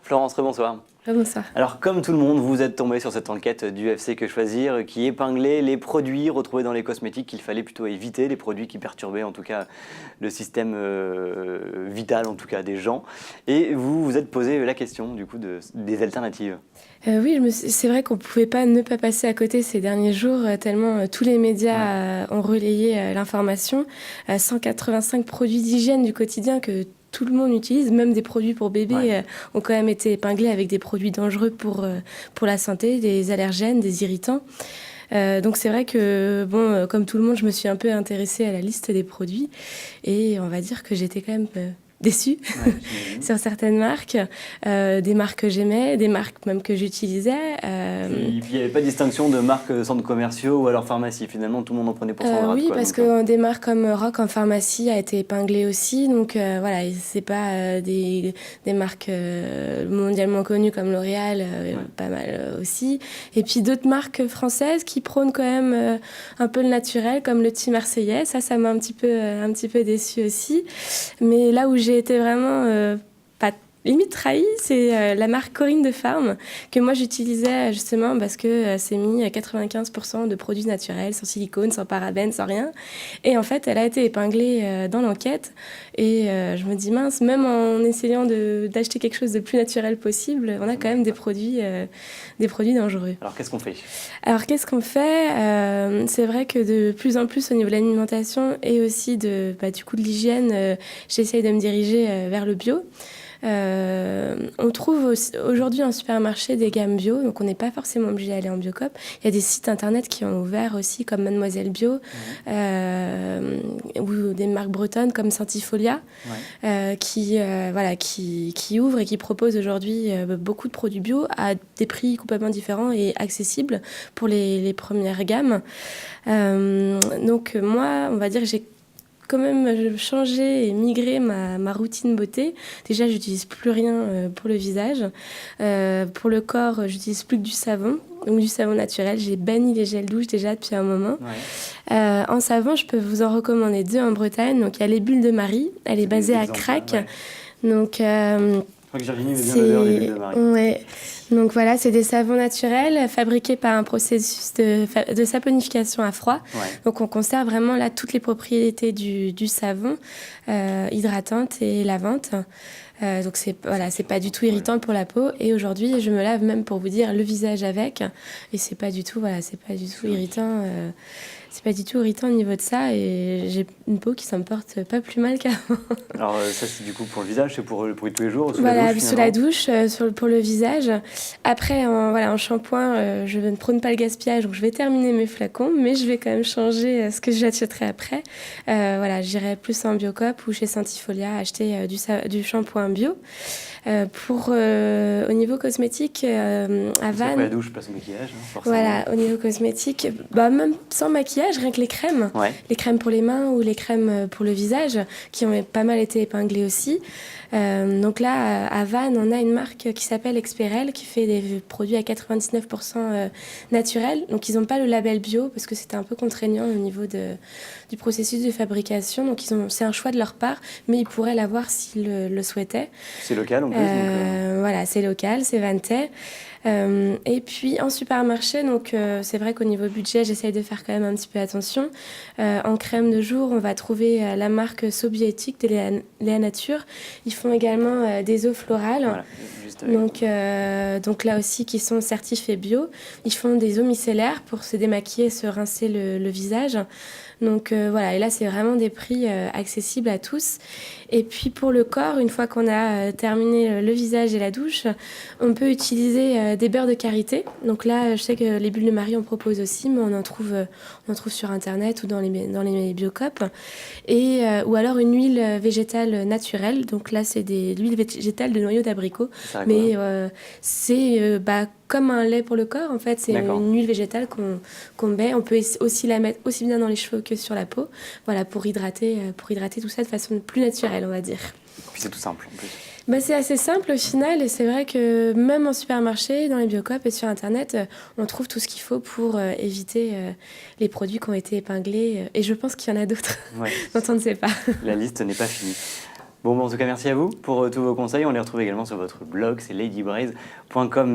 Florence, bonsoir. Bonsoir. Alors, comme tout le monde, vous êtes tombé sur cette enquête du UFC Que Choisir qui épinglait les produits retrouvés dans les cosmétiques qu'il fallait plutôt éviter, les produits qui perturbaient en tout cas le système vital en tout cas des gens. Et vous vous êtes posé la question du coup des alternatives. Oui, c'est vrai qu'on ne pouvait pas ne pas passer à côté ces derniers jours, tellement tous les médias ont relayé l'information. 185 produits d'hygiène du quotidien que tout le monde utilise, même des produits pour bébés ont quand même été épinglés avec des produits dangereux pour la santé, des allergènes, des irritants. Donc c'est vrai que, bon, comme tout le monde, je me suis un peu intéressée à la liste des produits et on va dire que j'étais quand même déçue sur certaines marques, des marques que j'aimais, des marques même que j'utilisais. Il n'y avait pas de distinction de marques centres commerciaux ou alors pharmacie, finalement tout le monde en prenait pour son grade. Oui, parce que des marques comme Rock en pharmacie a été épinglée aussi, donc voilà, c'est pas des marques mondialement connues comme L'Oréal, pas mal aussi. Et puis d'autres marques françaises qui prônent quand même un peu le naturel, comme le thé marseillais, ça m'a un petit peu déçue aussi. Mais là où j'ai été vraiment limite trahie, c'est la marque Corinne de Farm, que moi j'utilisais justement parce que c'est mis à 95% de produits naturels, sans silicone, sans parabènes, sans rien. Et en fait, elle a été épinglée dans l'enquête. Et je me dis, mince, même en essayant d'acheter quelque chose de plus naturel possible, on a quand même des produits dangereux. Alors qu'est-ce qu'on fait ? C'est vrai que de plus en plus au niveau de l'alimentation et aussi du coup de l'hygiène, j'essaye de me diriger vers le bio. On trouve aujourd'hui en supermarché des gammes bio, donc on n'est pas forcément obligé d'aller en Biocop. Il y a des sites internet qui ont ouvert aussi, comme Mademoiselle Bio, ou des marques bretonnes comme Santifolia, qui ouvrent et qui proposent aujourd'hui beaucoup de produits bio à des prix complètement différents et accessibles pour les premières gammes. Donc moi, on va dire que j'ai quand même changé et migré ma routine beauté. Déjà, j'utilise plus rien pour le visage. Pour le corps, j'utilise plus que du savon, donc du savon naturel. J'ai banni les gels douche déjà depuis un moment. En savon, je peux vous en recommander 2 en Bretagne. Donc, il y a les Bulles de Marie. Elle est basée à Crac. Donc, je crois que Virginie met bien l'odeur des Bulles de Marie. Ouais. Donc voilà, c'est des savons naturels fabriqués par un processus de saponification à froid. Donc on conserve vraiment là toutes les propriétés du savon, hydratante et lavante. Donc c'est pas du tout irritant pour la peau. Et aujourd'hui, je me lave même pour vous dire le visage avec, et c'est pas du tout irritant. C'est pas du tout irritant au niveau de ça, et j'ai une peau qui s'en porte pas plus mal qu'avant. Alors ça c'est du coup pour le visage, c'est pour tous les jours, sous la douche, pour le visage. Après, en shampoing, je ne prône pas le gaspillage, donc je vais terminer mes flacons, mais je vais quand même changer ce que j'achèterai après. J'irai plus en Biocop ou chez Santifolia acheter du shampoing bio. Au niveau cosmétique, à Vannes... Après la douche, place au maquillage, forcément. Voilà, au niveau cosmétique, même sans maquillage, rien que les crèmes. Les crèmes pour les mains ou les crèmes pour le visage, qui ont pas mal été épinglées aussi. Donc là, à Vannes, on a une marque qui s'appelle Experel, qui fait des produits à 99% naturels. Donc ils n'ont pas le label bio, parce que c'était un peu contraignant au niveau du processus de fabrication. Donc c'est un choix de leur part, mais ils pourraient l'avoir s'ils le souhaitaient. C'est local en plus. Voilà, c'est local, c'est vantais. Et puis en supermarché, donc c'est vrai qu'au niveau budget, j'essaye de faire quand même un petit peu attention. En crème de jour, on va trouver la marque Sobiotique de Léa Nature. Ils font également des eaux florales. Voilà, donc là aussi qui sont certifiées bio. Ils font des eaux micellaires pour se démaquiller et se rincer le visage. Donc et là c'est vraiment des prix accessibles à tous. Et puis pour le corps, une fois qu'on a terminé le visage et la douche, on peut utiliser des beurres de karité. Donc là, je sais que les Bulles de Marie en proposent aussi, mais on en trouve sur internet ou dans les Biocop. Ou alors une huile végétale naturelle. Donc là, c'est de l'huile végétale de noyaux d'abricot. Mais c'est comme un lait pour le corps, en fait. C'est une huile végétale qu'on met. On peut aussi la mettre aussi bien dans les cheveux que sur la peau. Voilà, pour hydrater tout ça de façon plus naturelle, on va dire. Puis c'est tout simple en plus. C'est assez simple au final, et c'est vrai que même en supermarché, dans les Biocop et sur internet, on trouve tout ce qu'il faut pour éviter les produits qui ont été épinglés. Et je pense qu'il y en a d'autres dont on ne sait pas. La liste n'est pas finie. Bon, en tout cas, merci à vous pour tous vos conseils. On les retrouve également sur votre blog, c'est ladybraise.com.